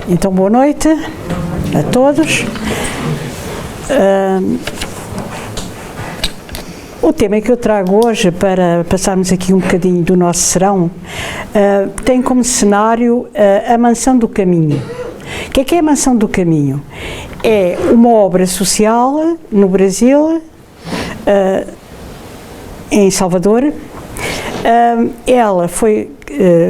Então, boa noite a todos. O tema que eu trago hoje, para passarmos aqui um bocadinho do nosso serão, tem como cenário a Mansão do Caminho. O que é a Mansão do Caminho? É uma obra social no Brasil, em Salvador. Ela foi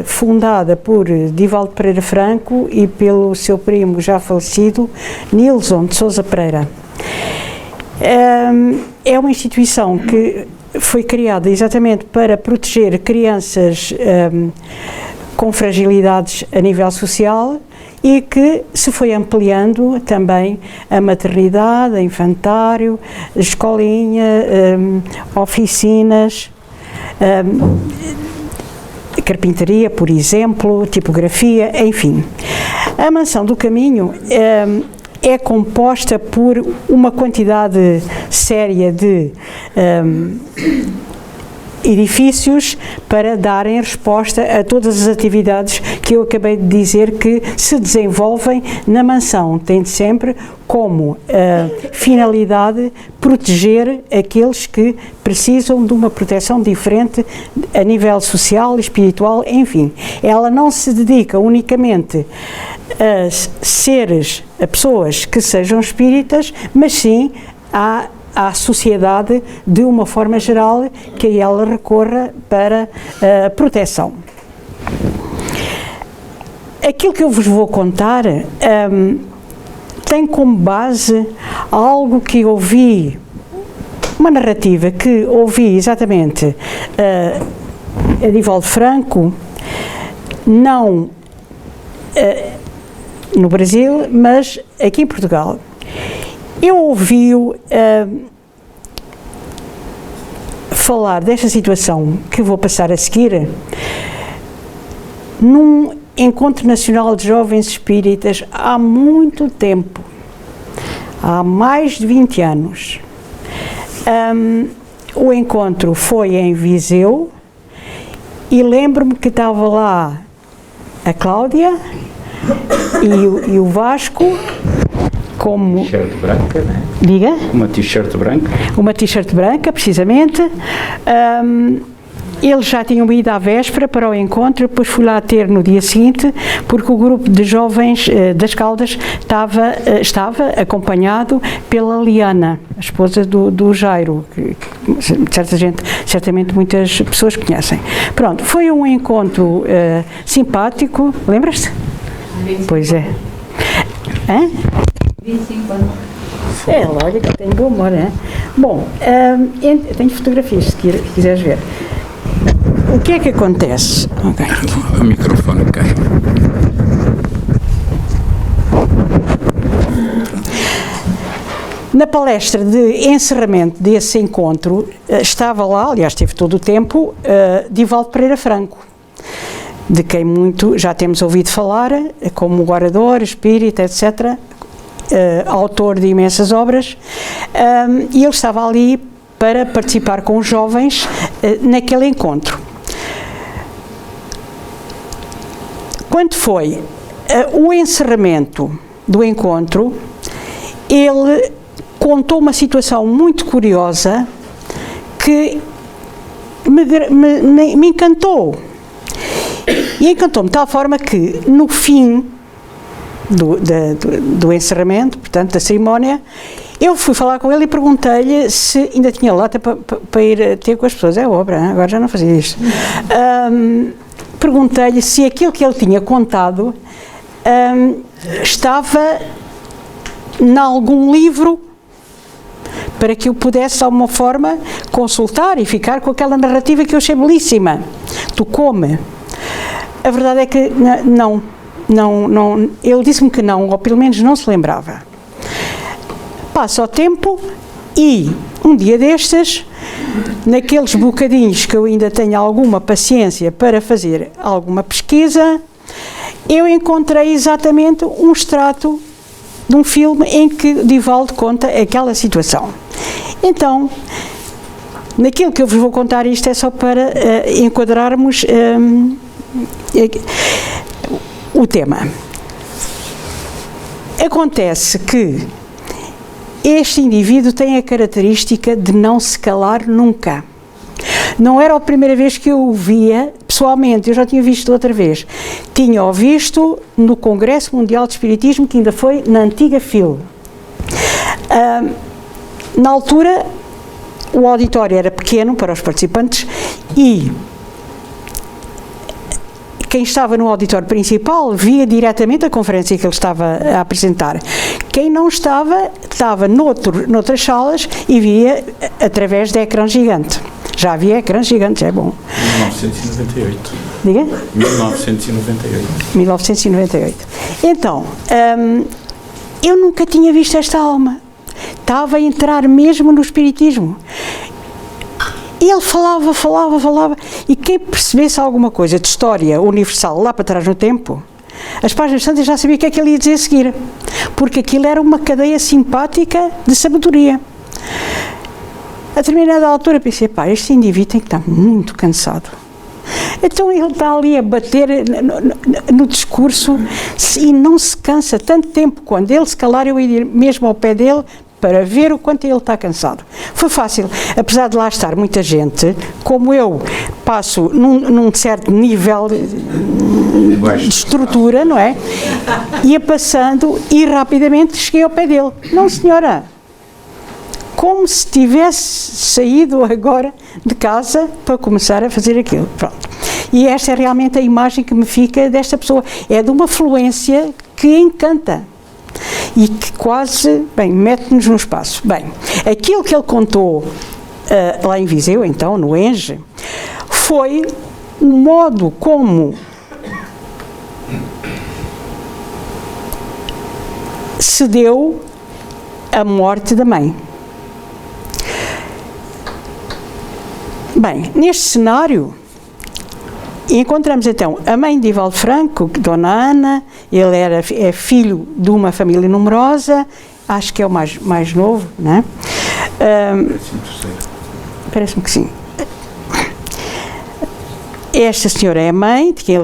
fundada por Divaldo Pereira Franco e pelo seu primo já falecido, Nilson de Sousa Pereira. É uma instituição que foi criada exatamente para proteger crianças com fragilidades a nível social e que se foi ampliando também a maternidade, a infantário, a escolinha, oficinas, carpintaria, por exemplo, tipografia, enfim. A Mansão do Caminho é composta por uma quantidade séria de edifícios para darem resposta a todas as atividades que eu acabei de dizer que se desenvolvem na mansão, tendo sempre como finalidade proteger aqueles que precisam de uma proteção diferente a nível social, espiritual, enfim. Ela não se dedica unicamente a seres, a pessoas que sejam espíritas, mas sim à sociedade de uma forma geral que ela recorra para a proteção. Aquilo que eu vos vou contar tem como base algo que ouvi, uma narrativa que ouvi exatamente a Divaldo Franco, não no Brasil, mas aqui em Portugal. Eu ouvi-o falar desta situação que vou passar a seguir num Encontro Nacional de Jovens Espíritas há muito tempo, há mais de 20 anos. O encontro foi em Viseu e lembro-me que estava lá a Cláudia e o Vasco, como... T-shirt branca, não é? Diga? Uma t-shirt branca. Uma t-shirt branca, precisamente. Eles já tinham ido à véspera para o encontro, depois fui lá ter no dia seguinte, porque o grupo de jovens das Caldas estava acompanhado pela Liana, a esposa do Jairo, que certamente muitas pessoas conhecem. Pronto, foi um encontro simpático, lembras-te? Pois é. Hã? 25 anos. Olha que eu tenho bom humor, é? Bom, eu tenho fotografias, se quiseres ver. O que é que acontece? Okay. O microfone cai. Na palestra de encerramento desse encontro, estava lá, aliás, teve todo o tempo, Divaldo Pereira Franco, de quem muito já temos ouvido falar, como orador, espírita, etc., autor de imensas obras, e ele estava ali para participar com os jovens naquele encontro. Quando foi o encerramento do encontro, ele contou uma situação muito curiosa que me encantou. E encantou-me de tal forma que, no fim do encerramento, portanto, da cerimónia, eu fui falar com ele e perguntei-lhe se ainda tinha lata para ir ter com as pessoas. É obra, hein? Agora já não fazia isto. Perguntei-lhe se aquilo que ele tinha contado estava em algum livro para que eu pudesse, de alguma forma, consultar e ficar com aquela narrativa que eu achei belíssima. Tocou-me. A verdade é que não, ele disse-me que não, ou pelo menos não se lembrava. Passa o tempo e, um dia destes, naqueles bocadinhos que eu ainda tenho alguma paciência para fazer alguma pesquisa, eu encontrei exatamente um extrato de um filme em que Divaldo conta aquela situação. Então, naquilo que eu vos vou contar, isto é só para enquadrarmos o tema. Acontece que este indivíduo tem a característica de não se calar nunca. Não era a primeira vez que eu o via pessoalmente, eu já tinha visto outra vez. Tinha-o visto no Congresso Mundial de Espiritismo, que ainda foi na antiga FIL. Na altura, o auditório era pequeno para os participantes e quem estava no auditório principal via diretamente a conferência que ele estava a apresentar. Quem não estava, estava noutras salas e via através de ecrã gigante. Já havia ecrã gigante, é bom. 1998. Diga? 1998. 1998. Então, eu nunca tinha visto esta alma. Estava a entrar mesmo no espiritismo. E ele falava, e quem percebesse alguma coisa de história universal lá para trás no tempo, as páginas santas já sabia o que é que ele ia dizer a seguir, porque aquilo era uma cadeia simpática de sabedoria. A determinada altura pensei, pá, este indivíduo tem que estar muito cansado. Então ele está ali a bater no discurso e não se cansa tanto tempo. Quando ele se calar, eu ia ir mesmo ao pé dele para ver o quanto ele está cansado. Foi fácil, apesar de lá estar muita gente, como eu passo num certo nível de estrutura, não é? Ia passando e rapidamente cheguei ao pé dele. Não, senhora, como se tivesse saído agora de casa para começar a fazer aquilo. Pronto. E esta é realmente a imagem que me fica desta pessoa. É de uma fluência que encanta. E que quase, bem, mete-nos no espaço. Bem, aquilo que ele contou lá em Viseu, então, no Enge, foi o modo como se deu a morte da mãe. Bem, neste cenário, encontramos então a mãe de Divaldo Franco, Dona Ana. Ele é filho de uma família numerosa, acho que é o mais novo, não é? Parece-me que sim. Esta senhora é a mãe de quem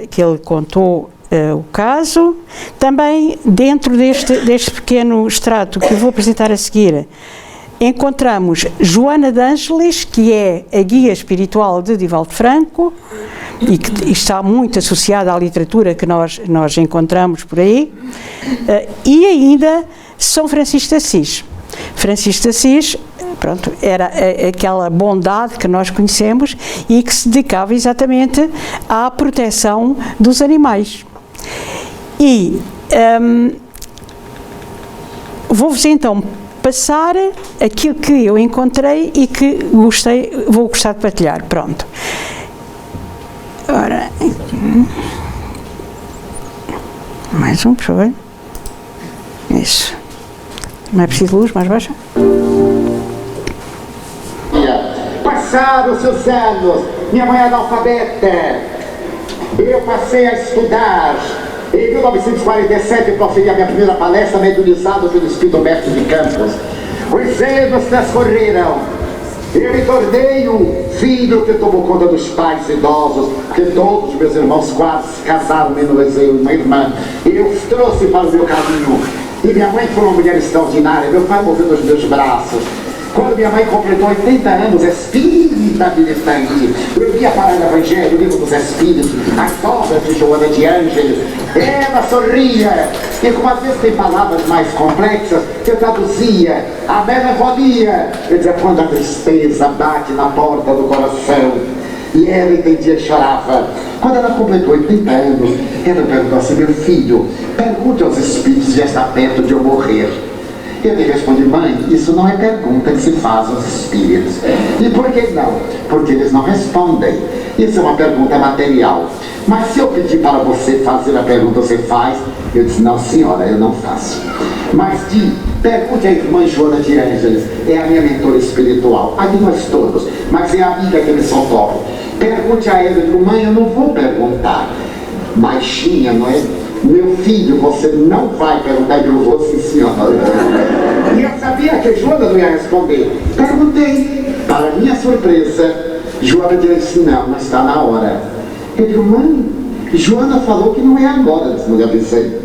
que ele contou o caso. Também dentro deste pequeno extrato que eu vou apresentar a seguir, encontramos Joana de Ângeles, que é a guia espiritual de Divaldo Franco, e que está muito associada à literatura que nós encontramos por aí, e ainda São Francisco de Assis. Francisco de Assis, pronto, era aquela bondade que nós conhecemos e que se dedicava exatamente à proteção dos animais. E vou-vos então passar aquilo que eu encontrei e que vou gostar de partilhar. Pronto. Ora, mais um, por favor. Isso. Não é preciso luz, mais baixa. Passados os anos, minha mãe é analfabeta. Eu passei a estudar. Em 1947, proferi a minha primeira palestra mediunizado pelo Espírito Humberto de Campos. Os anos transcorreram. Eu me tornei um filho que tomou conta dos pais idosos, que todos meus irmãos quase se casaram, menos eu e uma irmã. Eu os trouxe para o meu caminho. E minha mãe foi uma mulher extraordinária, meu pai morreu nos meus braços. Quando minha mãe completou 80 anos, espírita militante, eu ia para o Evangelho, o livro dos Espíritos, as obras de Joana de Ângeles. Ela sorria, e como às vezes tem palavras mais complexas, eu traduzia a melancolia. Eu dizia, quando a tristeza bate na porta do coração, e ela entendia e chorava. Quando ela completou 80 anos, ela perguntou assim, meu filho, pergunte aos Espíritos se já está perto de eu morrer. Eu lhe respondi, mãe, isso não é pergunta que se faz aos espíritos. E por que não? Porque eles não respondem. Isso é uma pergunta material. Mas se eu pedir para você fazer a pergunta, você faz? Eu disse, não senhora, eu não faço. Mas pergunte à irmã Joana de Ângeles, é a minha mentora espiritual. Aqui nós todos, mas é a amiga que me socorre. Pergunte a ela, eu digo, mãe, eu não vou perguntar. Baixinha, não é? Meu filho, você não vai perguntar, eu vou, sim senhora. E eu sabia que Joana não ia responder. Perguntei. Para minha surpresa, Joana disse, não está na hora. Eu digo, mãe, Joana falou que não é agora, não lhe avisei.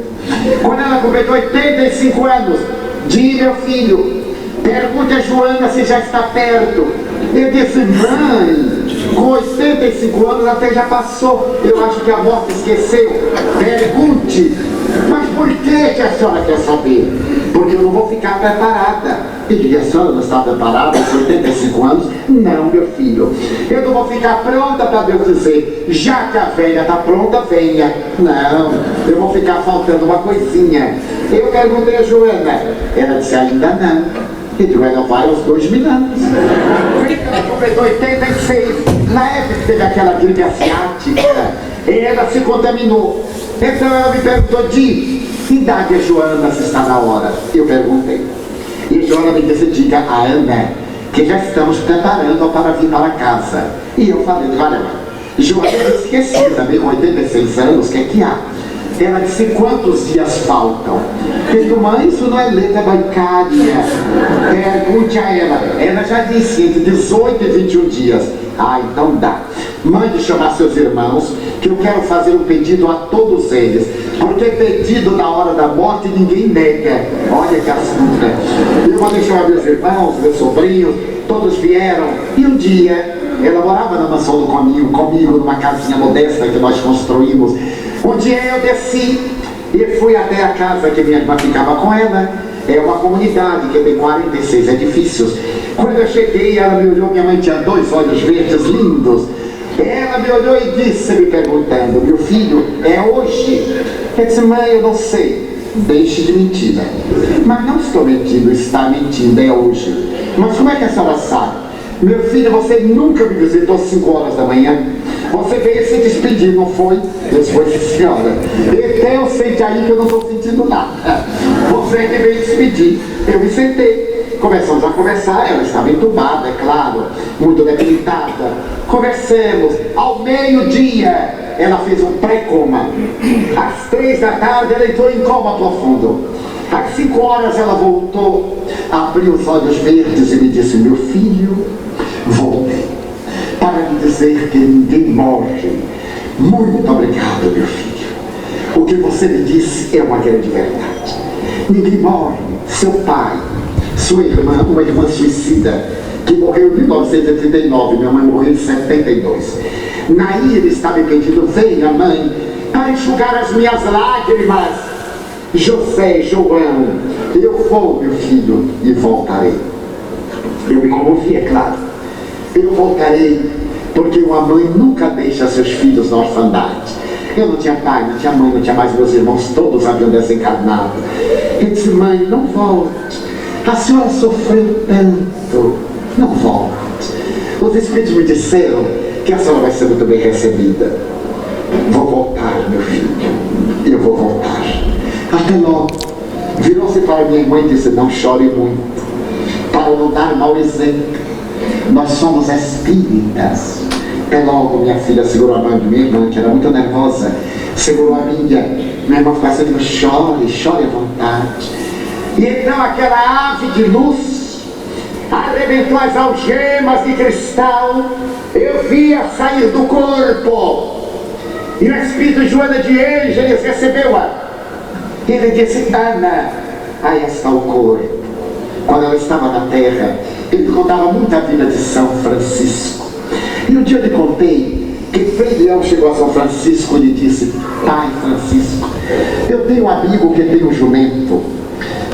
Quando ela completou 85 anos, diz: meu filho, pergunte a Joana se já está perto. Eu disse: mãe, com 85 anos até já passou. Eu acho que a morte esqueceu. Pergunte. Mas por que a senhora quer saber? Porque eu não vou ficar preparada. E a senhora não está preparada com 85 anos? Não, meu filho. Eu não vou ficar pronta para Deus dizer: já que a velha está pronta, venha. Não, eu vou ficar faltando uma coisinha. Eu perguntei a Joana. Ela disse: ainda não. E Joana vai aos 2000 anos. Ela completou 86. Na época que teve aquela gripe asiática, ela se contaminou. Então ela me perguntou: Di, que idade a Joana, se está na hora? Eu perguntei. E Joana me disse: diga a Ana que já estamos preparando para vir para casa. E eu falei: olha, Joana é esquecida, com 86 anos, o que é que há? Ela disse: quantos dias faltam? Eu digo: mãe, isso não é letra bancária. Pergunte a ela. Ela já disse: entre 18 e 21 dias. Ah, então dá. Mande chamar seus irmãos, que eu quero fazer um pedido a todos eles. Porque pedido na hora da morte ninguém nega. Olha que assunto. Eu mandei chamar meus irmãos, meus sobrinhos, todos vieram. E um dia, ela morava na mansão do comigo, numa casinha modesta que nós construímos. Um dia eu desci e fui até a casa que minha irmã ficava com ela. É uma comunidade que tem 46 edifícios. Quando eu cheguei, ela me olhou, minha mãe tinha 2 olhos verdes lindos. Ela me olhou e disse, me perguntando: meu filho, é hoje? Eu disse: mãe, eu não sei. Deixe de mentira. Mas não estou mentindo, está mentindo, é hoje. Mas como é que a senhora sabe? Meu filho, você nunca me visitou às 5 horas da manhã. Você veio se despedir, não foi? Eu disse: foi, senhora. Então sente aí que eu não estou sentindo nada. Você que veio despedir. Eu me sentei. Começamos a conversar. Ela estava entubada, é claro, muito debilitada. Conversamos. Ao meio-dia, ela fez um pré-coma. Às 3 da tarde, ela entrou em coma profundo. Às 5 horas, ela voltou, abriu os olhos verdes e me disse: meu filho, voltei para me dizer que ninguém morre. Muito obrigado, meu filho. O que você me disse é uma grande verdade. Ninguém morre. Seu pai, sua irmã, uma irmã suicida, que morreu em 1939, minha mãe morreu em 72. Naí ele está me pedindo: venha, mãe, para enxugar as minhas lágrimas. José, João, eu vou, meu filho, e voltarei. Eu me comovi, é claro. Eu voltarei, porque uma mãe nunca deixa seus filhos na orfandade. Eu não tinha pai, não tinha mãe, não tinha mais meus irmãos, todos haviam desencarnado. Eu disse: mãe, não volte. A senhora sofreu tanto. Não volte. Os espíritos me disseram que a senhora vai ser muito bem recebida. Vou voltar, meu filho. Eu vou voltar. Até logo. Virou-se para minha irmã e disse: não chore muito, para não dar mau exemplo. Nós somos espíritas. Até logo. Minha filha segurou a mão de minha irmã, que era muito nervosa. Segurou a minha. Minha irmã ficou assim: chore, chore à vontade. E então aquela ave de luz arrebentou as algemas de cristal. Eu via sair do corpo. E o espírito Joana de Ângeles recebeu-a. Ele disse: Ana, aí está o corpo. Quando ela estava na terra, ele contava muito a vida de São Francisco. E um dia eu lhe contei que Frei Leão chegou a São Francisco e lhe disse: pai Francisco, eu tenho um amigo que tem um jumento,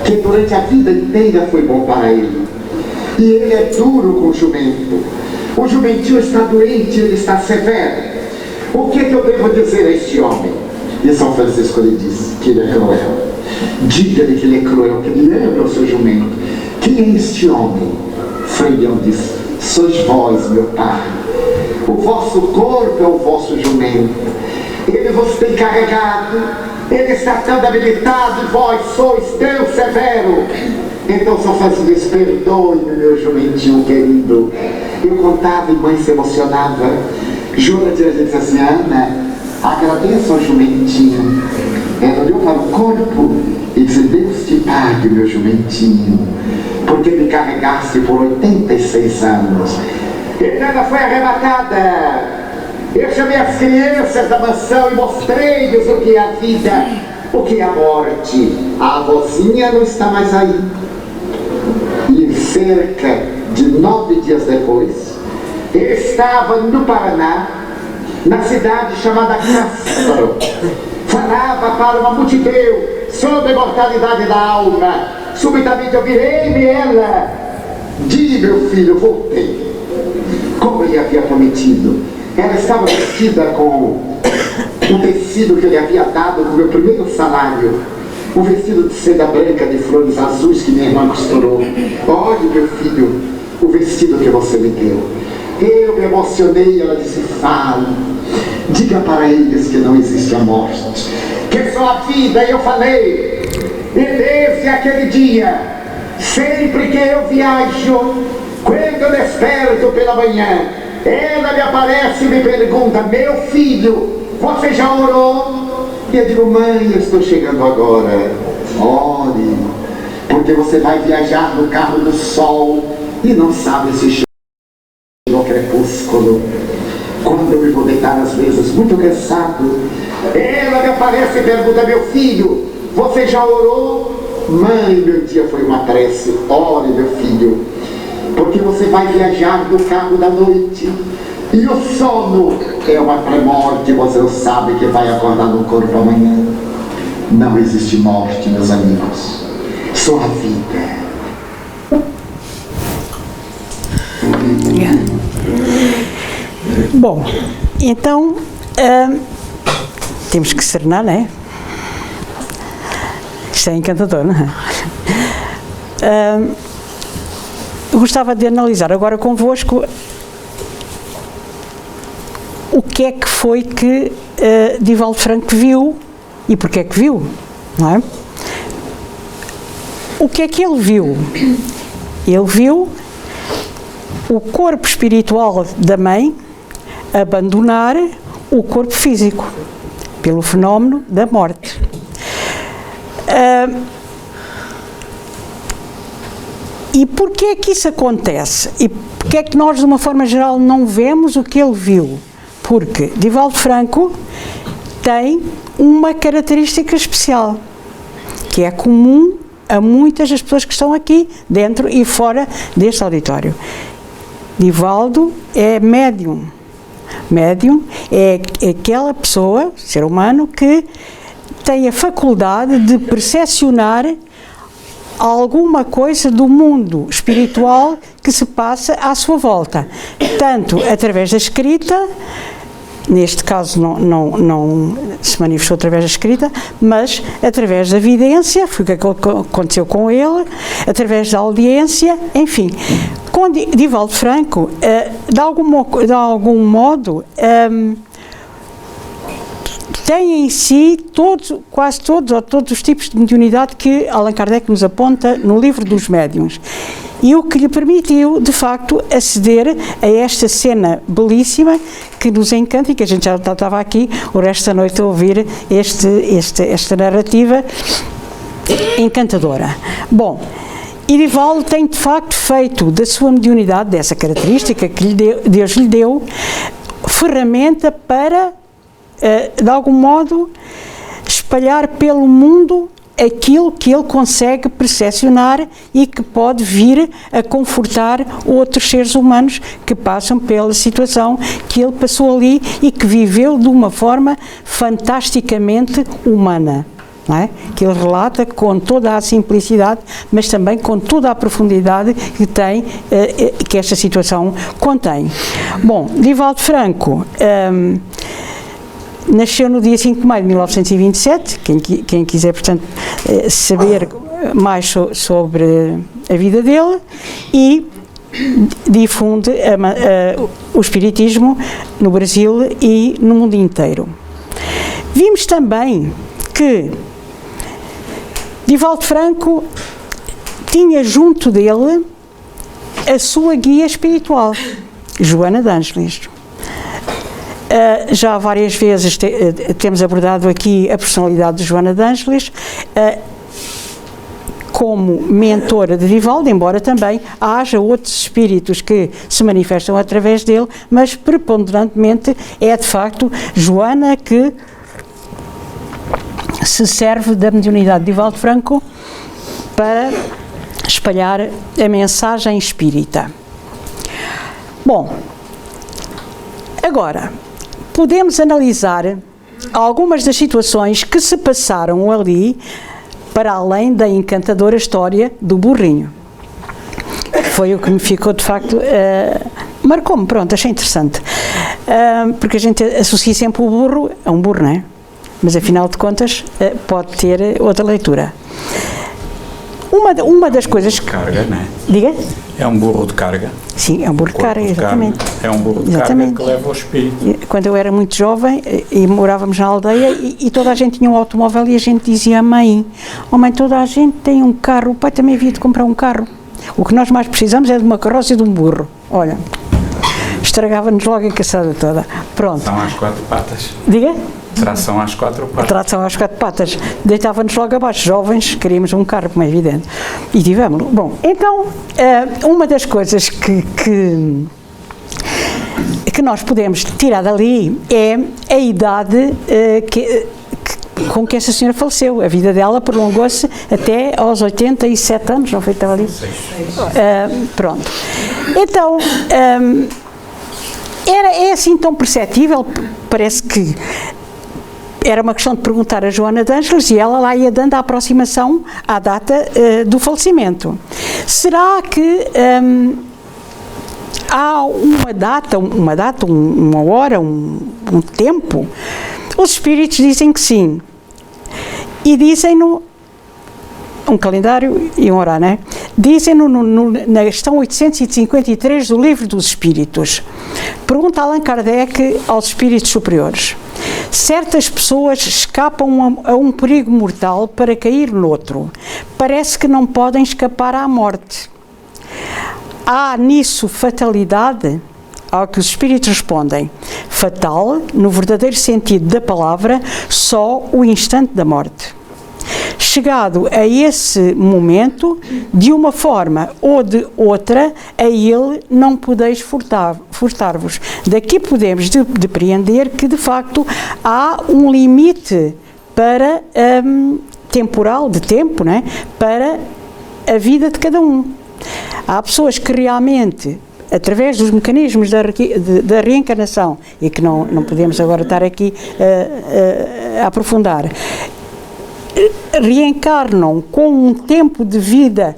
que durante a vida inteira foi bom para ele. E ele é duro com o jumento. O jumentinho está doente, ele está severo. O que eu devo dizer a este homem? E São Francisco lhe disse que ele é cruel. Diga-lhe que ele é cruel, que ele ama o seu jumento. Quem é este homem? Frei Leão disse: sois vós, meu pai. O vosso corpo é o vosso jumento. Ele vos tem carregado. Ele está tão debilitado, vós sois tão severo. Então São Francisco disse: perdoe-me, meu jumentinho querido. Eu contava e mãe se emocionava. Joana de Ângeles disse assim: Ana, agradeça ao jumentinho. Ela olhou para o corpo e disse: Deus te pague, meu jumentinho, porque me carregaste por 86 anos. Então ela foi arrebatada. Eu chamei as crianças da mansão e mostrei-lhes o que é a vida. O que é a morte? A avózinha não está mais aí. E cerca de 9 dias depois, ele estava no Paraná, na cidade chamada Castro. Falava para uma multidão sobre a mortalidade da alma. Subitamente eu virei-me ela. Diga, meu filho, voltei. Como ele havia prometido. Ela estava vestida com o tecido que ele havia dado no meu primeiro salário. Um vestido de seda branca de flores azuis que minha irmã costurou. Olhe, meu filho, o vestido que você me deu. Eu me emocionei, ela disse, fale. Diga para eles que não existe a morte, que só a vida. E eu falei, e desde aquele dia, sempre que eu viajo, quando eu desperto pela manhã, ela me aparece e me pergunta, meu filho, você já orou? E eu digo, mãe, eu estou chegando agora. Ore, porque você vai viajar no carro do sol e não sabe se chega no crepúsculo. Quando eu me vou deitar às vezes muito cansado, ela me aparece e pergunta, meu filho, você já orou? Mãe, meu dia foi uma prece. Ore, meu filho, porque você vai viajar no carro da noite. E o sono é uma pré-morte, você não sabe que vai acordar no corpo amanhã. Não existe morte, meus amigos, só a vida. Bom, então temos que serenar, não é? Isto é encantador, não é? Gostava de analisar agora convosco o que é que foi que Divaldo Franco viu e porque é que viu, não é? O que é que ele viu? Ele viu o corpo espiritual da mãe abandonar o corpo físico pelo fenómeno da morte. E porquê é que isso acontece? E porquê é que nós, de uma forma geral, não vemos o que ele viu? Porque Divaldo Franco tem uma característica especial, que é comum a muitas das pessoas que estão aqui, dentro e fora deste auditório. Divaldo é médium. Médium é aquela pessoa, ser humano, que tem a faculdade de percepcionar alguma coisa do mundo espiritual que se passa à sua volta, tanto através da escrita, neste caso não se manifestou através da escrita, mas através da vidência, foi o que aconteceu com ele, através da audiência, enfim. Com Divaldo Franco, de algum modo, tem em si quase todos os tipos de mediunidade que Allan Kardec nos aponta no livro dos médiuns. E o que lhe permitiu, de facto, aceder a esta cena belíssima que nos encanta e que a gente já estava aqui o resto da noite a ouvir esta narrativa encantadora. Bom, e Divaldo tem, de facto, feito da sua mediunidade, dessa característica que Deus lhe deu, ferramenta para, de algum modo, espalhar pelo mundo aquilo que ele consegue percepcionar e que pode vir a confortar outros seres humanos que passam pela situação que ele passou ali e que viveu de uma forma fantasticamente humana. Não é? Que ele relata com toda a simplicidade, mas também com toda a profundidade que tem, que esta situação contém. Bom, Divaldo Franco nasceu no dia 5 de maio de 1927, quem quiser, portanto, saber mais sobre a vida dele, e difunde o espiritismo no Brasil e no mundo inteiro. Vimos também que Divaldo Franco tinha junto dele a sua guia espiritual, Joana de Ângeles. Já várias vezes temos abordado aqui a personalidade de Joana de Ângeles como mentora de Divaldo, embora também haja outros espíritos que se manifestam através dele, mas preponderantemente é de facto Joana que se serve da mediunidade de Divaldo Franco para espalhar a mensagem espírita. Bom, agora, podemos analisar algumas das situações que se passaram ali para além da encantadora história do burrinho. Foi o que me ficou, de facto, marcou-me, pronto, achei interessante. Porque a gente associa sempre o burro a um burro, não é? Mas, afinal de contas, pode ter outra leitura. Uma das coisas que... Carga, não é? Diga? É um burro de carga. Sim, é um burro de carga, exatamente. É um burro de carga que leva o espírito. Quando eu era muito jovem e morávamos na aldeia e toda a gente tinha um automóvel e a gente dizia à mãe: oh mãe, toda a gente tem um carro, o pai também havia de comprar um carro. O que nós mais precisamos é de uma carroça e de um burro. Olha, estragava-nos logo a caçada toda. Pronto. São às 4 patas. Diga? Tração às 4 patas. Tração às 4 patas. Deitava-nos logo abaixo. Jovens, queríamos um carro, como é evidente. E tivemos-lo. Bom, então, uma das coisas que nós podemos tirar dali é a idade com que essa senhora faleceu. A vida dela prolongou-se até aos 87 anos, não foi tão ali? Pronto. Então, é assim tão perceptível, parece que era uma questão de perguntar a Joana de Ângeles e ela lá ia dando a aproximação à data do falecimento. Será que há uma hora, um tempo? Os espíritos dizem que sim. E dizem-no, um calendário e um horário, não é? Dizem-no na questão 853 do Livro dos Espíritos. Pergunta Allan Kardec aos espíritos superiores: certas pessoas escapam a um perigo mortal para cair noutro. Parece que não podem escapar à morte. Há nisso fatalidade? Ao que os espíritos respondem: fatal, no verdadeiro sentido da palavra, só o instante da morte. Chegado a esse momento, de uma forma ou de outra, a ele não podeis furtar-vos. Daqui podemos depreender que, de facto, há um limite para temporal, de tempo, não é? Para a vida de cada um. Há pessoas que realmente, através dos mecanismos da reencarnação, e que não podemos agora estar aqui a aprofundar, reencarnam com um tempo de vida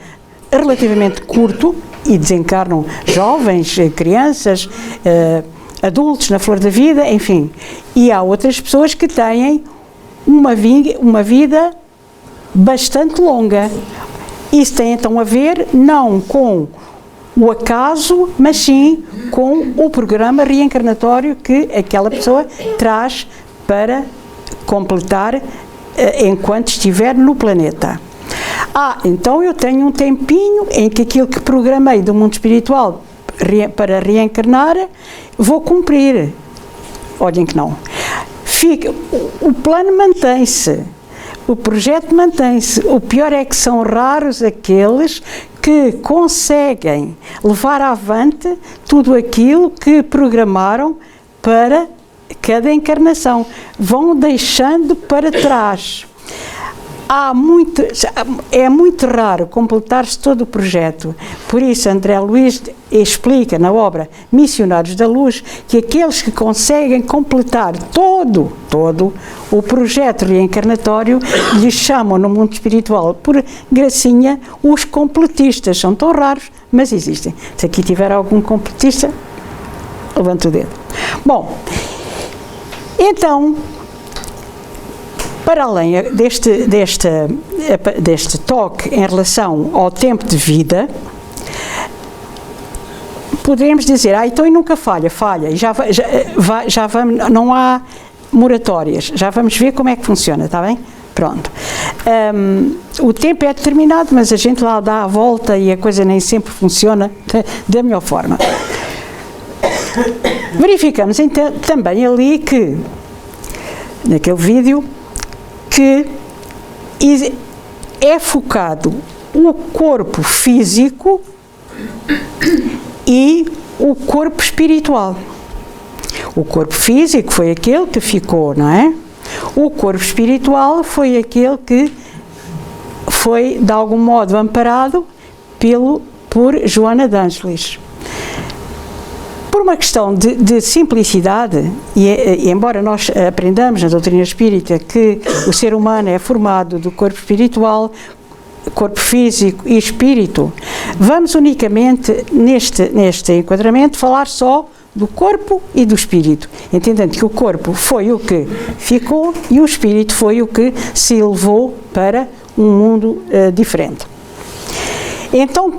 relativamente curto e desencarnam jovens, crianças, adultos na flor da vida, enfim. E há outras pessoas que têm uma vida bastante longa. Isso tem então a ver não com o acaso, mas sim com o programa reencarnatório que aquela pessoa traz para completar enquanto estiver no planeta. Então eu tenho um tempinho em que aquilo que programei do mundo espiritual para reencarnar, vou cumprir. Olhem que não. O plano mantém-se, o projeto mantém-se. O pior é que são raros aqueles que conseguem levar avante tudo aquilo que programaram para cada encarnação. Vão deixando para trás. É muito raro completar-se todo o projeto. Por isso, André Luiz explica na obra Missionários da Luz que aqueles que conseguem completar todo o projeto reencarnatório lhes chamam no mundo espiritual, por gracinha, os completistas. São tão raros, mas existem. Se aqui tiver algum completista, levanta o dedo. Bom, então, para além deste toque em relação ao tempo de vida, poderemos dizer, então e nunca falha, e já vamos, não há moratórias, já vamos ver como é que funciona, está bem? Pronto. O tempo é determinado, mas a gente lá dá a volta e a coisa nem sempre funciona da melhor forma. Verificamos então também ali que, naquele vídeo, que é focado o corpo físico e o corpo espiritual. O corpo físico foi aquele que ficou, não é? O corpo espiritual foi aquele que foi, de algum modo, amparado por Joana de Ângelis. Por uma questão de simplicidade, e embora nós aprendamos na doutrina espírita que o ser humano é formado do corpo espiritual, corpo físico e espírito, vamos unicamente, neste enquadramento, falar só do corpo e do espírito, entendendo que o corpo foi o que ficou e o espírito foi o que se elevou para um mundo diferente. Então,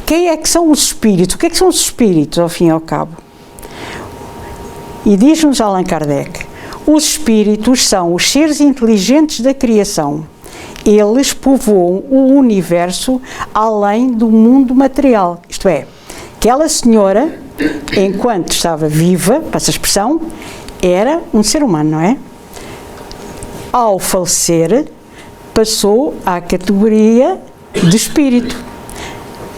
quem é que são os espíritos? O que é que são os espíritos, ao fim e ao cabo? E diz-nos Allan Kardec, os espíritos são os seres inteligentes da criação. Eles povoam o universo além do mundo material. Isto é, aquela senhora, enquanto estava viva, passa a expressão, era um ser humano, não é? Ao falecer, passou à categoria de espírito.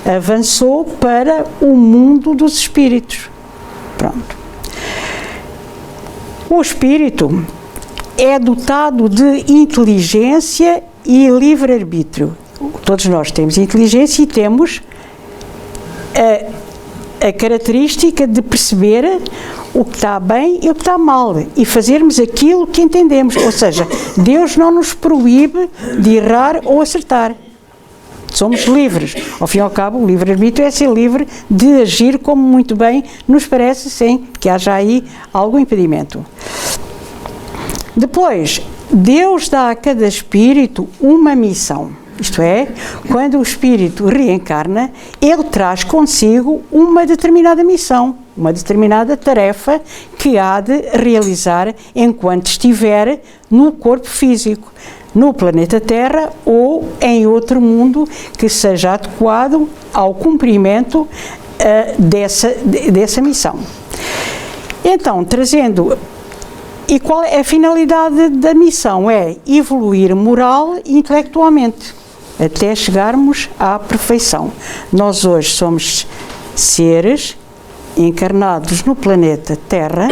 Avançou para o mundo dos espíritos. Pronto. O espírito é dotado de inteligência e livre-arbítrio. Todos nós temos inteligência e temos a característica de perceber o que está bem e o que está mal e fazermos aquilo que entendemos. Ou seja, Deus não nos proíbe de errar ou acertar. Somos livres. Ao fim e ao cabo, o livre-arbítrio é ser livre de agir como muito bem nos parece, sem que haja aí algum impedimento. Depois, Deus dá a cada espírito uma missão. Isto é, quando o espírito reencarna, ele traz consigo uma determinada missão, uma determinada tarefa que há de realizar enquanto estiver no corpo físico, no planeta Terra ou em outro mundo que seja adequado ao cumprimento dessa missão. Então, trazendo... E qual é a finalidade da missão? É evoluir moral e intelectualmente, até chegarmos à perfeição. Nós hoje somos seres encarnados no planeta Terra,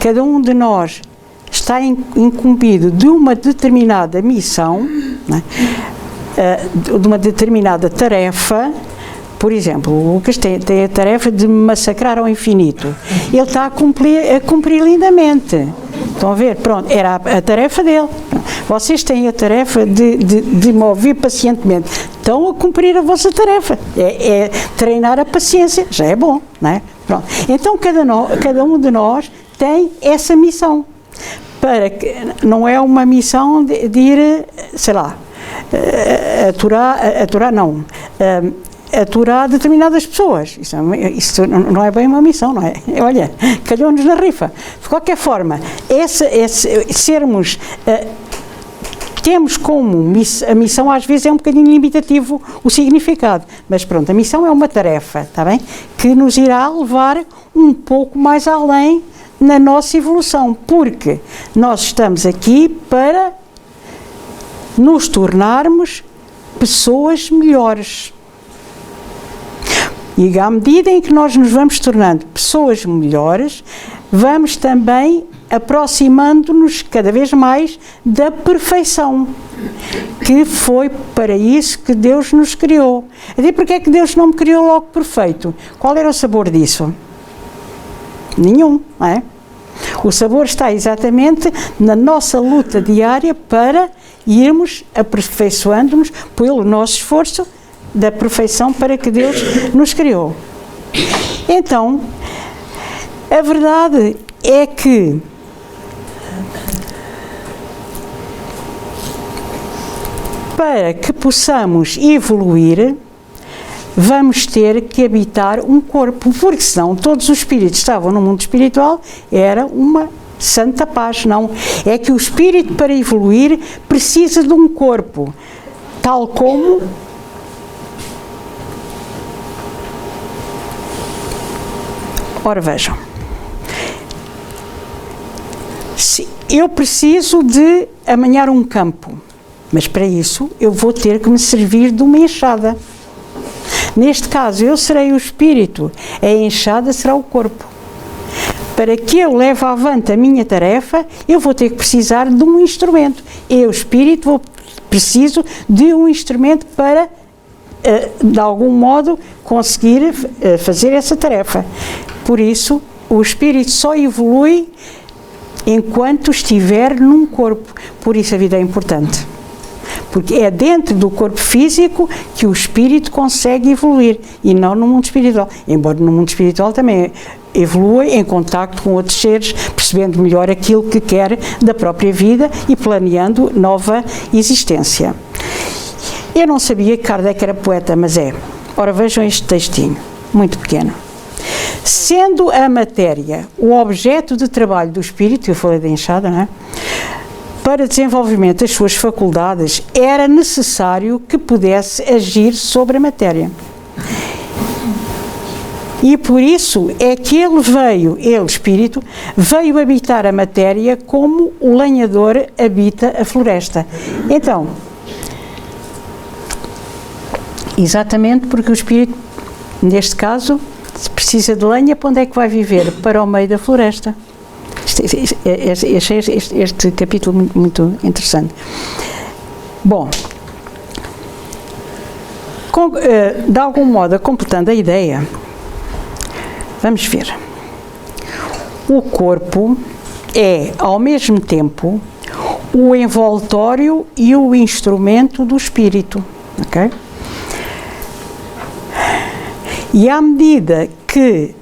cada um de nós está incumbido de uma determinada missão, né? De uma determinada tarefa. Por exemplo, o Lucas tem a tarefa de massacrar ao infinito. Ele está a cumprir lindamente. Estão a ver? Pronto, era a tarefa dele. Vocês têm a tarefa de me ouvir pacientemente. Estão a cumprir a vossa tarefa. É treinar a paciência. Já é bom, não é? Pronto. Então, cada um de nós tem essa missão. Para que, não é uma missão de ir, sei lá, aturar determinadas pessoas. Isso não é bem uma missão, não é? Olha, calhou-nos na rifa. De qualquer forma, temos como a missão, às vezes é um bocadinho limitativo o significado, mas pronto, a missão é uma tarefa, está bem? Que nos irá levar um pouco mais além na nossa evolução, porque nós estamos aqui para nos tornarmos pessoas melhores. E à medida em que nós nos vamos tornando pessoas melhores, vamos também aproximando-nos cada vez mais da perfeição, que foi para isso que Deus nos criou. E porque é que Deus não me criou logo perfeito? Qual era o sabor disso? Nenhum, não é? O sabor está exatamente na nossa luta diária para irmos aperfeiçoando-nos pelo nosso esforço da perfeição para que Deus nos criou. Então, a verdade é que para que possamos evoluir, vamos ter que habitar um corpo, porque senão todos os espíritos estavam no mundo espiritual, era uma santa paz. Não, é que o espírito para evoluir precisa de um corpo, tal como ora vejam, eu preciso de amanhar um campo, mas para isso eu vou ter que me servir de uma enxada. Neste caso, eu serei o espírito, a enxada será o corpo. para que eu leve avante a minha tarefa, eu vou ter que precisar de um instrumento. Eu, espírito, preciso de um instrumento para, de algum modo, conseguir fazer essa tarefa. Por isso, o espírito só evolui enquanto estiver num corpo. Por isso a vida é importante. Porque é dentro do corpo físico que o espírito consegue evoluir e não no mundo espiritual. Embora no mundo espiritual também evolui em contacto com outros seres, percebendo melhor aquilo que quer da própria vida e planeando nova existência. Eu não sabia que Kardec era poeta, mas é. Ora, vejam este textinho, muito pequeno. Sendo a matéria o objeto de trabalho do espírito, eu falei da enxada, não é? Para desenvolvimento das suas faculdades, era necessário que pudesse agir sobre a matéria. E por isso é que ele, espírito, veio habitar a matéria como o lenhador habita a floresta. Então, exatamente porque o espírito, neste caso, precisa de lenha, para onde é que vai viver? Para o meio da floresta. Achei este capítulo muito interessante. Bom, de algum modo, completando a ideia, vamos ver. O corpo é, ao mesmo tempo, o envoltório e o instrumento do espírito. Ok? E à medida que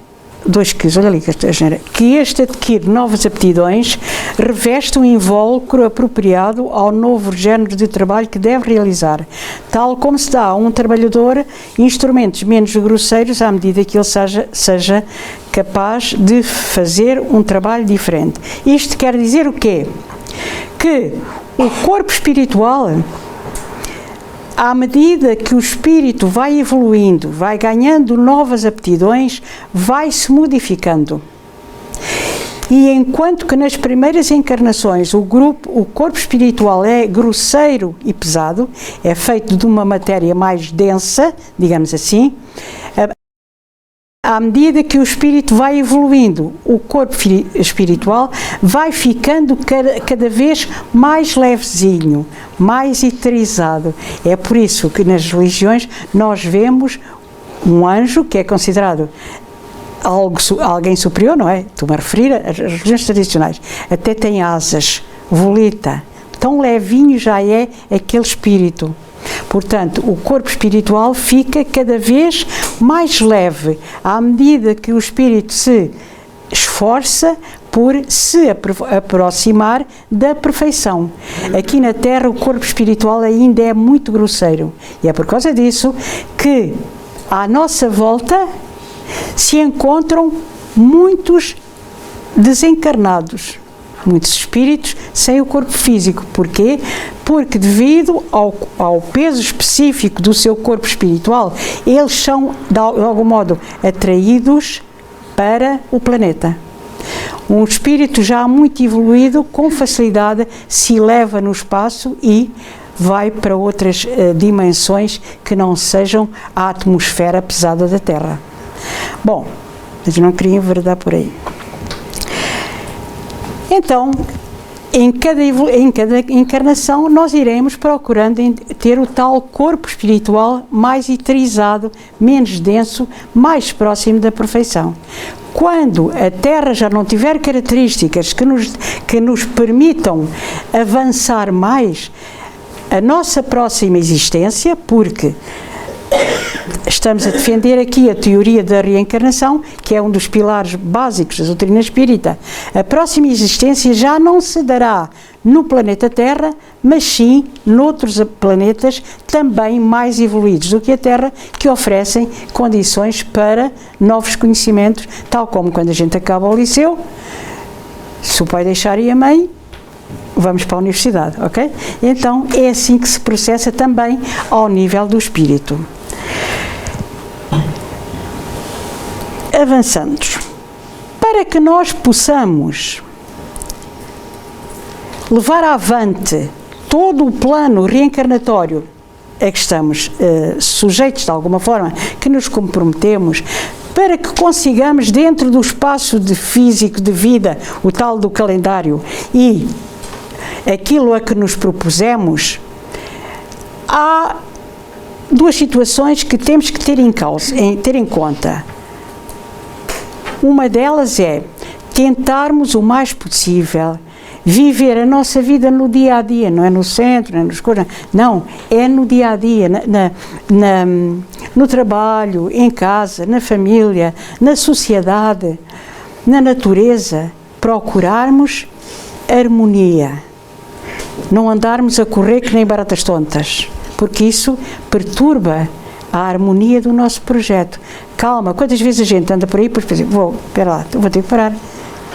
que este adquire novas aptidões, reveste um invólucro apropriado ao novo género de trabalho que deve realizar, tal como se dá a um trabalhador instrumentos menos grosseiros à medida que ele seja capaz de fazer um trabalho diferente. Isto quer dizer o quê? Que o corpo espiritual, à medida que o espírito vai evoluindo, vai ganhando novas aptidões, vai se modificando. E enquanto que nas primeiras encarnações o corpo espiritual é grosseiro e pesado, é feito de uma matéria mais densa, digamos assim, à medida que o espírito vai evoluindo, o corpo espiritual vai ficando cada vez mais levezinho, mais eterizado. É por isso que nas religiões nós vemos um anjo que é considerado alguém superior, não é? Estou-me a referir às religiões tradicionais. Até tem asas, volita. Tão levinho já é aquele espírito. Portanto, o corpo espiritual fica cada vez mais leve, à medida que o espírito se esforça por se aproximar da perfeição. Aqui na Terra o corpo espiritual ainda é muito grosseiro. E é por causa disso que à nossa volta se encontram muitos desencarnados. Muitos espíritos sem o corpo físico. Porquê? Porque devido ao peso específico do seu corpo espiritual, eles são, de algum modo, atraídos para o planeta. Um espírito já muito evoluído, com facilidade, se eleva no espaço e vai para outras dimensões que não sejam a atmosfera pesada da Terra. Bom, mas não queria enverdar por aí. Então, em cada encarnação, nós iremos procurando ter o tal corpo espiritual mais eterizado, menos denso, mais próximo da perfeição. Quando a Terra já não tiver características que nos permitam avançar mais, a nossa próxima existência, porque estamos a defender aqui a teoria da reencarnação, que é um dos pilares básicos da doutrina espírita. A próxima existência já não se dará no planeta Terra, mas sim noutros planetas também mais evoluídos do que a Terra, que oferecem condições para novos conhecimentos, tal como quando a gente acaba o liceu, se o pai deixar e a mãe, vamos para a universidade, ok? Então é assim que se processa também ao nível do espírito. Avançamos. Para que nós possamos levar avante todo o plano reencarnatório a que estamos sujeitos de alguma forma, que nos comprometemos para que consigamos, dentro do espaço físico de vida, o tal do calendário, e aquilo a que nos propusemos, há duas situações que temos que ter em conta. Uma delas é tentarmos o mais possível viver a nossa vida no dia a dia, não é no centro, não é nos coisas, não, é no dia a dia, no trabalho, em casa, na família, na sociedade, na natureza, procurarmos harmonia, não andarmos a correr que nem baratas tontas, porque isso perturba a harmonia do nosso projeto. Calma, quantas vezes a gente anda por aí e depois pensa, espera lá, vou ter que parar.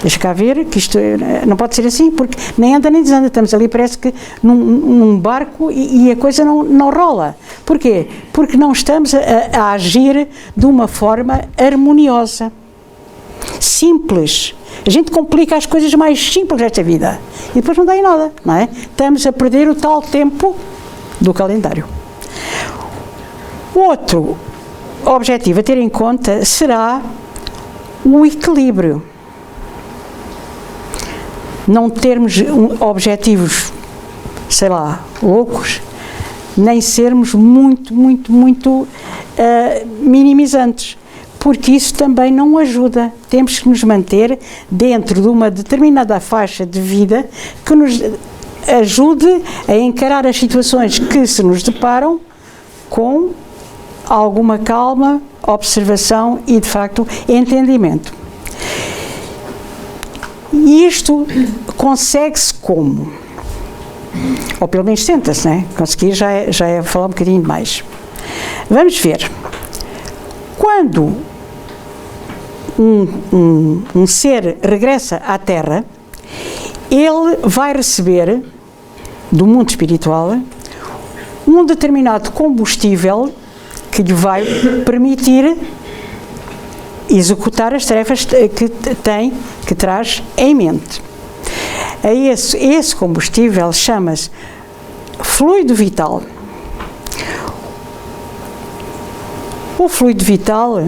Deixa cá ver, que isto não pode ser assim, porque nem anda nem desanda, estamos ali, parece que num barco e a coisa não rola. Porquê? Porque não estamos a agir de uma forma harmoniosa, simples. A gente complica as coisas mais simples desta vida e depois não dá em nada, não é? Estamos a perder o tal tempo do calendário. Outro objetivo a ter em conta será o equilíbrio. Não termos objetivos, sei lá, loucos, nem sermos muito minimizantes, porque isso também não ajuda. Temos que nos manter dentro de uma determinada faixa de vida que nos ajude a encarar as situações que se nos deparam com alguma calma, observação e, de facto, entendimento. E isto consegue-se como? Ou pelo menos tenta-se, não é? Conseguir já é falar um bocadinho mais. Vamos ver. Quando um ser regressa à Terra, ele vai receber, do mundo espiritual, um determinado combustível que lhe vai permitir executar as tarefas que traz em mente. Esse combustível chama-se fluido vital. O fluido vital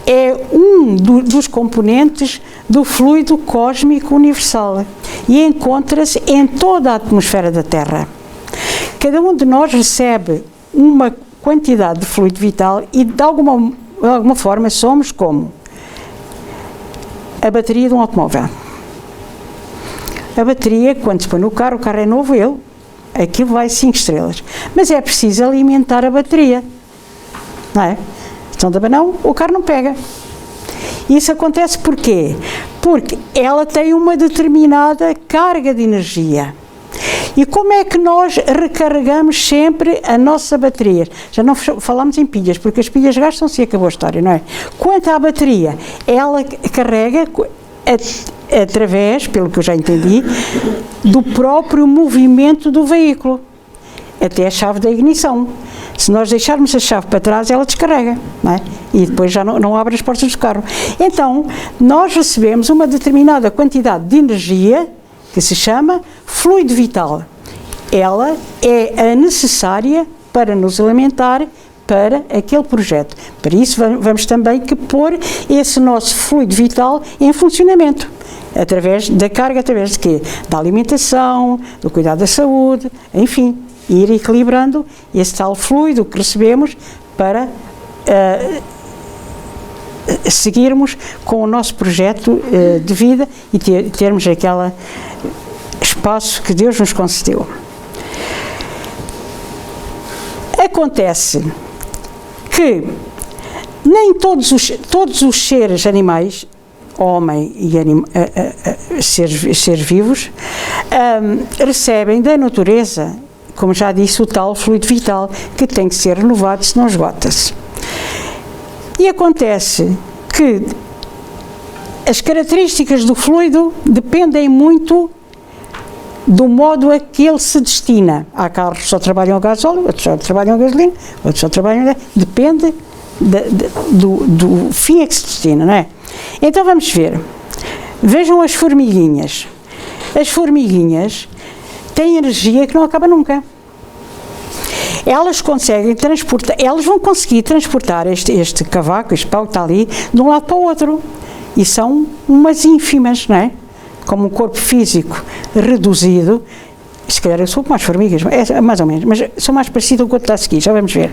é um dos componentes do fluido cósmico universal e encontra-se em toda a atmosfera da Terra. Cada um de nós recebe uma quantidade de fluido vital e de alguma forma somos como a bateria de um automóvel. A bateria, quando se põe no carro, o carro é novo, aquilo vai 5 estrelas. Mas é preciso alimentar a bateria, não é? Se não, o carro não pega. Isso acontece porquê? Porque ela tem uma determinada carga de energia. E como é que nós recarregamos sempre a nossa bateria? Já não falamos em pilhas, porque as pilhas gastam-se e acabou a história, não é? Quanto à bateria, ela carrega através, pelo que eu já entendi, do próprio movimento do veículo, até a chave da ignição. Se nós deixarmos a chave para trás, ela descarrega, não é? E depois já não abre as portas do carro. Então, nós recebemos uma determinada quantidade de energia que se chama fluido vital. Ela é a necessária para nos alimentar para aquele projeto. Para isso vamos também que pôr esse nosso fluido vital em funcionamento, através da carga, através de quê? Da alimentação, do cuidado da saúde, enfim, ir equilibrando esse tal fluido que recebemos para seguirmos com o nosso projeto de vida e termos aquele espaço que Deus nos concedeu. Acontece que nem todos os seres animais, homem e seres vivos, recebem da natureza, como já disse, o tal fluido vital que tem que ser renovado, senão esgota-se. E acontece que as características do fluido dependem muito do modo a que ele se destina. Há carros que só trabalham a gasóleo, outros só trabalham a gasolina, outros só trabalham depende do fim a que se destina, não é? Então vamos ver. Vejam as formiguinhas. As formiguinhas têm energia que não acaba nunca. elas conseguem transportar, elas vão conseguir transportar este cavaco, este pau que está ali, de um lado para o outro. E são umas ínfimas, não é? Como um corpo físico reduzido, se calhar eu sou mais formigas, mais ou menos, mas sou mais parecido com o que está a seguir, já vamos ver.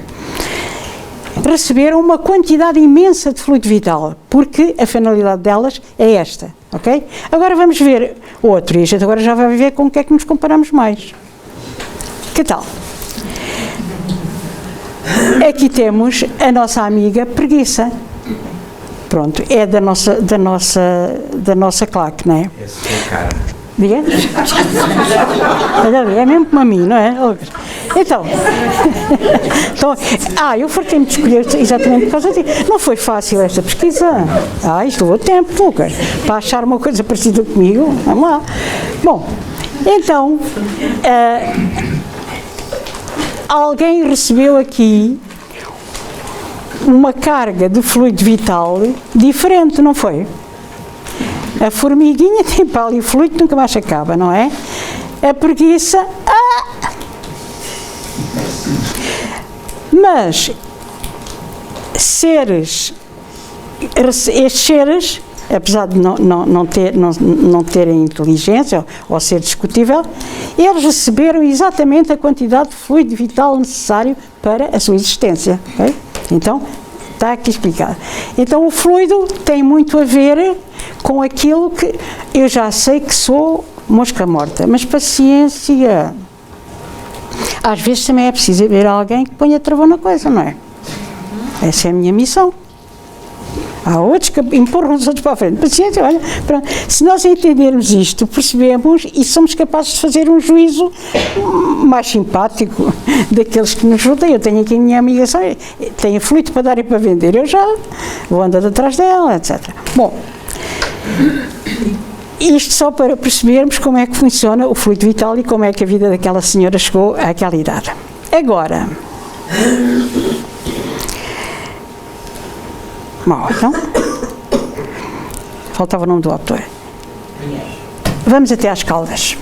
Receberam uma quantidade imensa de fluido vital, porque a finalidade delas é esta, ok? Agora vamos ver outro, e a gente agora já vai ver com o que é que nos comparamos mais. Que tal? Aqui temos a nossa amiga preguiça. Pronto, é da nossa claque, não é? Esse é cara. Diga? É mesmo como a mim, não é? Então, eu fartei-me de escolher exatamente por causa disso. Não foi fácil esta pesquisa. Isto levou tempo, Lucas, para achar uma coisa parecida comigo. Vamos lá. Bom, então, alguém recebeu aqui uma carga de fluido vital diferente, não foi? A formiguinha tem para ali fluido que nunca mais acaba, não é? A preguiça... Mas estes seres, apesar de não terem inteligência ou ser discutível, eles receberam exatamente a quantidade de fluido vital necessário para a sua existência. Okay? Então, está aqui explicado. Então, o fluido tem muito a ver com aquilo que eu já sei que sou mosca morta, mas paciência. Às vezes também é preciso haver alguém que ponha travão na coisa, não é? Essa é a minha missão. Há outros que empurram os outros para a frente. Paciência, olha, pronto. Se nós entendermos isto, percebemos e somos capazes de fazer um juízo mais simpático daqueles que nos rodeiam. Eu tenho aqui a minha amiga, tenho fluido para dar e para vender, eu já vou andando atrás dela, etc. Bom, isto só para percebermos como é que funciona o fluido vital e como é que a vida daquela senhora chegou àquela idade. Agora... Bom, então, faltava o nome do autor. Vamos até às Caldas.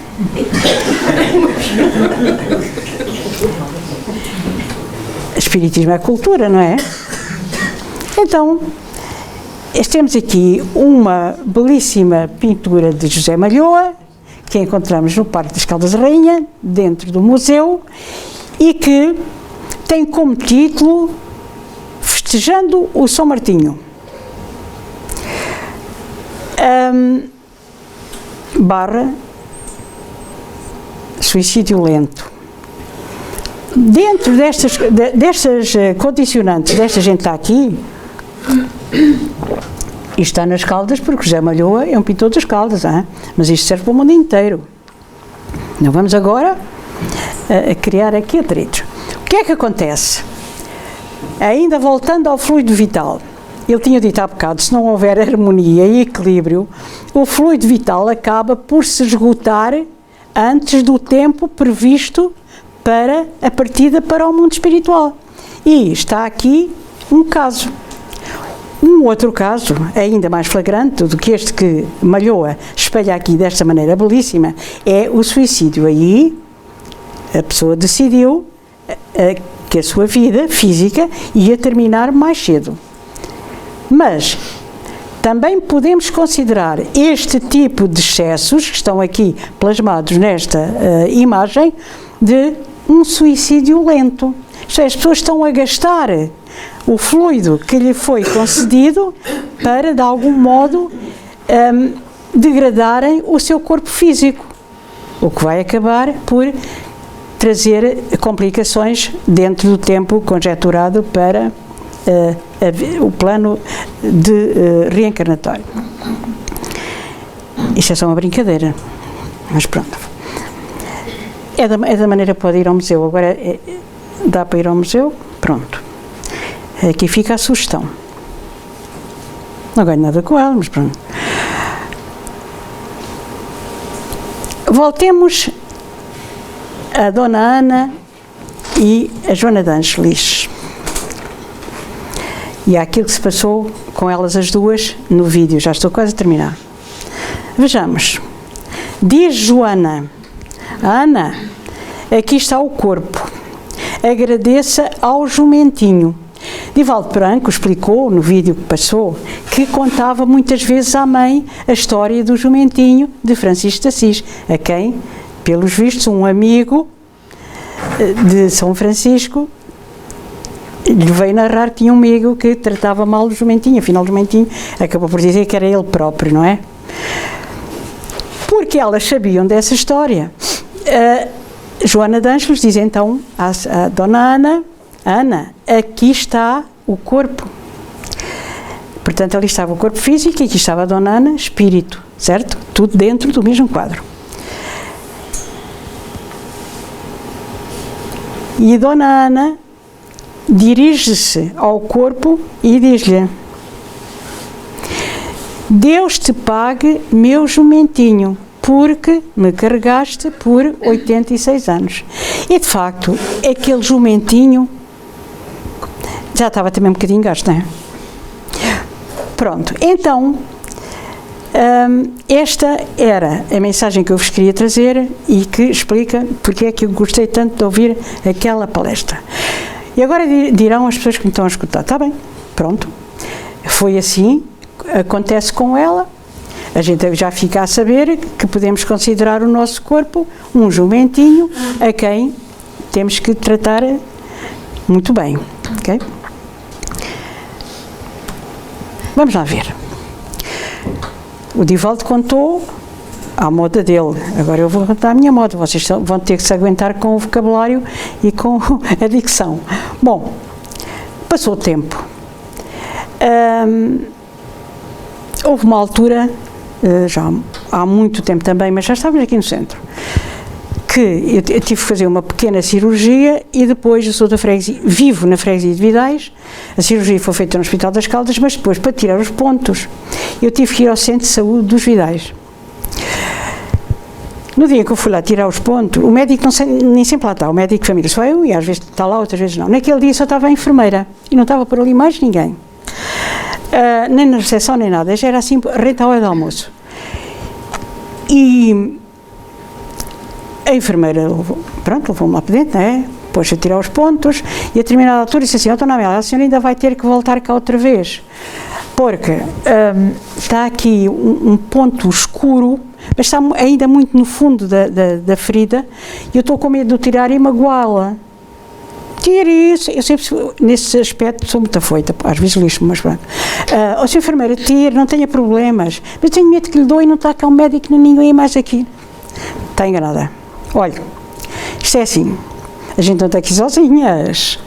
Espiritismo é cultura, não é? Então, temos aqui uma belíssima pintura de José Malhoa, que encontramos no Parque das Caldas de Rainha, dentro do museu, e que tem como título Festejando o São Martinho. Suicídio lento. Dentro destas condicionantes, desta gente está aqui, isto está nas Caldas, porque José Malhoa é um pintor das Caldas, mas isto serve para o mundo inteiro. Não vamos agora a criar aqui atritos. O que é que acontece? Ainda voltando ao fluido vital, ele tinha dito há bocado, se não houver harmonia e equilíbrio, o fluido vital acaba por se esgotar antes do tempo previsto para a partida para o mundo espiritual. E está aqui um caso. Um outro caso, ainda mais flagrante do que este que Malhoa espelha aqui desta maneira belíssima, é o suicídio. Aí a pessoa decidiu que a sua vida física ia terminar mais cedo. Mas também podemos considerar este tipo de excessos, que estão aqui plasmados nesta imagem, de um suicídio lento. Isto é, as pessoas estão a gastar o fluido que lhe foi concedido para, de algum modo, degradarem o seu corpo físico, o que vai acabar por trazer complicações dentro do tempo conjeturado para o plano de reencarnatório. Isto é só uma brincadeira, mas pronto. É da maneira que pode ir ao museu. Agora, dá para ir ao museu? Pronto. Aqui fica a sugestão. Não ganho nada com ela, mas pronto. Voltemos a Dona Ana e a Joana de Ângeles. E aquilo que se passou com elas as duas no vídeo. Já estou quase a terminar. Vejamos. Diz Joana: Ana, aqui está o corpo. agradeça ao jumentinho. Divaldo Branco explicou, no vídeo que passou, que contava muitas vezes à mãe a história do jumentinho de Francisco de Assis, a quem, pelos vistos, um amigo de São Francisco lhe veio narrar que tinha um amigo que tratava mal do jumentinho. Afinal, o jumentinho acabou por dizer que era ele próprio, não é? Porque elas sabiam dessa história. Joana de Ângeles diz então à dona Ana: Ana, aqui está o corpo. Portanto, ali estava o corpo físico e aqui estava a dona Ana, espírito, certo? Tudo dentro do mesmo quadro. E a dona Ana dirige-se ao corpo e diz-lhe: Deus te pague, meu jumentinho, porque me carregaste por 86 anos. E, de facto, aquele jumentinho já estava também um bocadinho gasto, não é? Pronto, então, esta era a mensagem que eu vos queria trazer e que explica porque é que eu gostei tanto de ouvir aquela palestra. E agora dirão as pessoas que me estão a escutar: está bem, pronto, foi assim, acontece com ela, a gente já fica a saber que podemos considerar o nosso corpo um jumentinho a quem temos que tratar muito bem, ok? Vamos lá ver. O Divaldo contou à moda dele, agora eu vou contar a minha moda, vocês vão ter que se aguentar com o vocabulário e com a dicção. Bom, passou o tempo. Houve uma altura, já há muito tempo também, mas já estávamos aqui no centro, que eu tive que fazer uma pequena cirurgia e depois eu sou da freguesia, vivo na freguesia de Vidais. A cirurgia foi feita no Hospital das Caldas, mas depois, para tirar os pontos, eu tive que ir ao Centro de Saúde dos Vidais. No dia que eu fui lá tirar os pontos, o médico nem sempre lá está, o médico de família só eu, e às vezes está lá, outras vezes não. Naquele dia só estava a enfermeira e não estava por ali mais ninguém. Nem na recepção nem nada, já era assim, rente à hora do almoço. E a enfermeira levou-me lá para dentro, não é? Pôs-se a tirar os pontos e a determinada altura disse assim: Dona Amélia, a senhora ainda vai ter que voltar cá outra vez, porque está aqui um ponto escuro, mas está ainda muito no fundo da ferida e eu estou com medo de o tirar e magoá-la. Tire isso. Eu sempre, nesse aspecto, sou muito afoita, às vezes lixo-me, mas pronto. Ó, senhora enfermeira, tire, não tenha problemas, mas tenho medo que lhe dou e não está cá um médico nem ninguém mais aqui. Está enganada. Olha, isto é assim, a gente não está aqui sozinhas.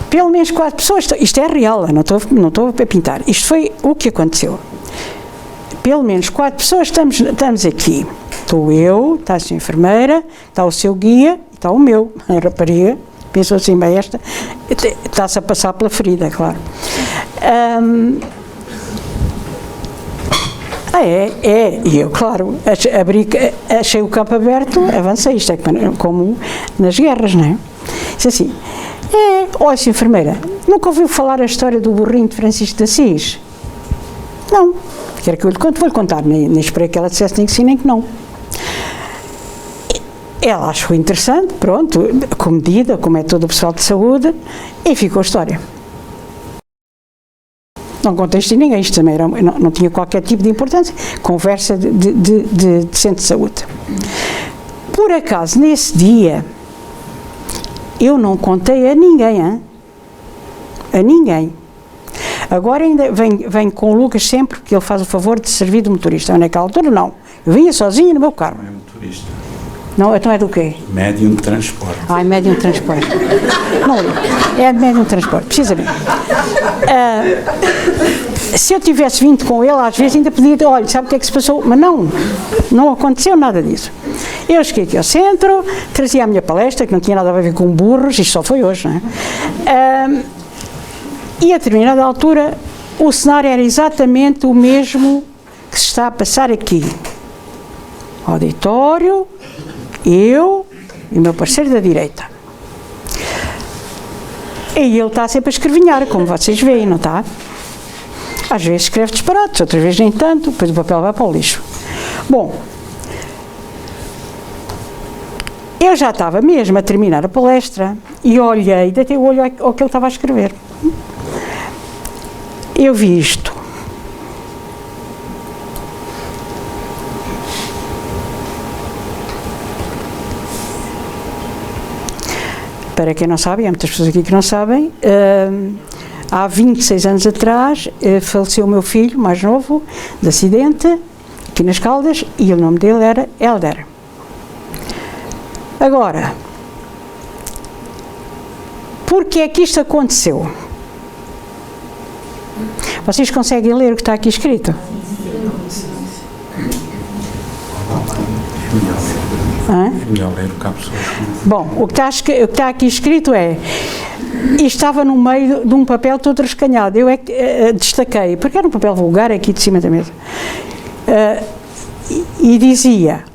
Pelo menos 4 pessoas, isto é real, não estou a pintar, isto foi o que aconteceu. Pelo menos 4 pessoas estamos aqui. Estou eu, está a sua enfermeira, está o seu guia, está o meu, a rapariga, pensou assim, bem, esta está-se a passar pela ferida, claro. E eu, claro, achei o campo aberto, avancei, isto é como nas guerras, não é? Disse assim: olha, senhora enfermeira, nunca ouviu falar a história do burrinho de Francisco de Assis? Não. Quer que eu lhe conte? Vou-lhe contar, nem esperei que ela dissesse nem que sim, nem que não. Ela achou interessante, pronto, comedida, como é todo o pessoal de saúde, e ficou a história. Não contei isto a ninguém, isto também não tinha qualquer tipo de importância, conversa de centro de saúde. Por acaso, nesse dia, eu não contei a ninguém, hein? A ninguém. Agora ainda vem com o Lucas sempre, que ele faz o favor de servir de motorista. Naquela altura, não. Eu vinha sozinha no meu carro. Não é motorista. Não, então é do quê? Médium de transporte. Ai, médium de transporte. Não, é de médium de transporte, precisamente. Se eu tivesse vindo com ele, às vezes ainda podia dizer: olha, sabe o que é que se passou? Mas não aconteceu nada disso. Eu cheguei aqui ao centro, trazia a minha palestra, que não tinha nada a ver com burros, isto só foi hoje, não é? E a determinada altura, o cenário era exatamente o mesmo que se está a passar aqui. Auditório, eu e o meu parceiro da direita. E ele está sempre a escrevinhar, como vocês veem, não está? Às vezes escreve disparates, outras vezes nem tanto, depois o papel vai para o lixo. Bom, Eu já estava mesmo a terminar a palestra e olhei, deitei o olho ao que ele estava a escrever. Eu vi isto. Para quem não sabe, há muitas pessoas aqui que não sabem, há 26 anos atrás faleceu o meu filho mais novo, de acidente, aqui nas Caldas, e o nome dele era Hélder. Agora, porque é que isto aconteceu? Vocês conseguem ler o que está aqui escrito? É melhor ler o que há pessoas. Bom, o que está aqui escrito é: e estava no meio de um papel todo escanhado. Eu é que destaquei, porque era um papel vulgar aqui de cima da mesa. E dizia: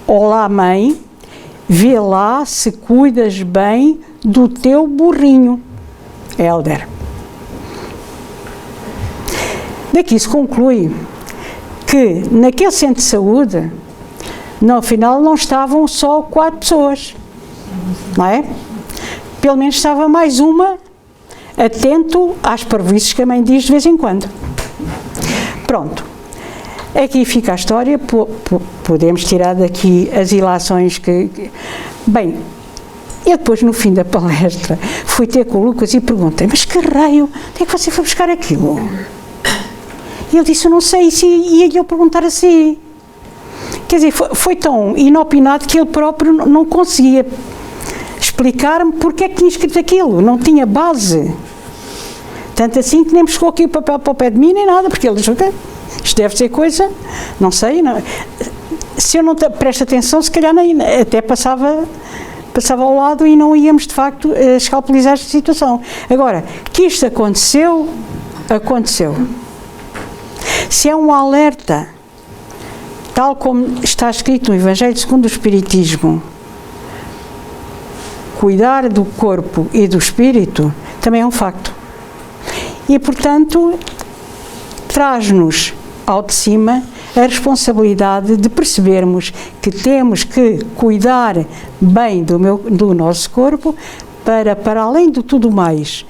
olá, mãe, vê lá se cuidas bem do teu burrinho, Hélder. Daqui se conclui que naquele centro de saúde, no final, não estavam só 4 pessoas, não é? Pelo menos estava mais uma, atento às parvoíces que a mãe diz de vez em quando. Pronto. Aqui fica a história, podemos tirar daqui as ilações que... Bem, eu depois, no fim da palestra, fui ter com o Lucas e perguntei: mas que raio, onde é que você foi buscar aquilo? E ele disse: eu não sei, e ia-lhe eu perguntar assim. Quer dizer, foi tão inopinado que ele próprio não conseguia explicar-me porque é que tinha escrito aquilo, não tinha base. Tanto assim que nem me chegou aqui o papel para o pé de mim nem nada, porque ele disse: isto deve ser coisa, não sei, não. Se eu não presto atenção, se calhar nem, até passava ao lado e não íamos de facto escalpelizar esta situação. Agora, que isto aconteceu. Se é um alerta, tal como está escrito no Evangelho segundo o Espiritismo, cuidar do corpo e do espírito também é um facto. E, portanto, traz-nos ao de cima a responsabilidade de percebermos que temos que cuidar bem do nosso corpo para além de tudo mais,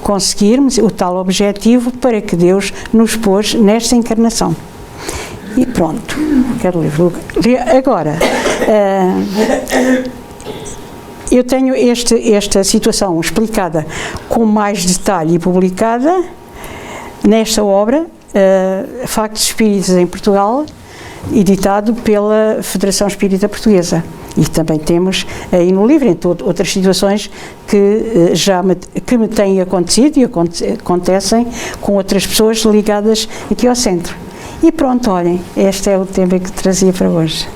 conseguirmos o tal objetivo para que Deus nos pôs nesta encarnação. E pronto, quero ler. Agora, eu tenho esta situação explicada com mais detalhe e publicada nesta obra, Factos Espíritas em Portugal, editado pela Federação Espírita Portuguesa. E também temos aí no livro, entre outras situações que me têm acontecido e acontecem com outras pessoas ligadas aqui ao centro. E pronto, olhem, este é o tema que trazia para hoje.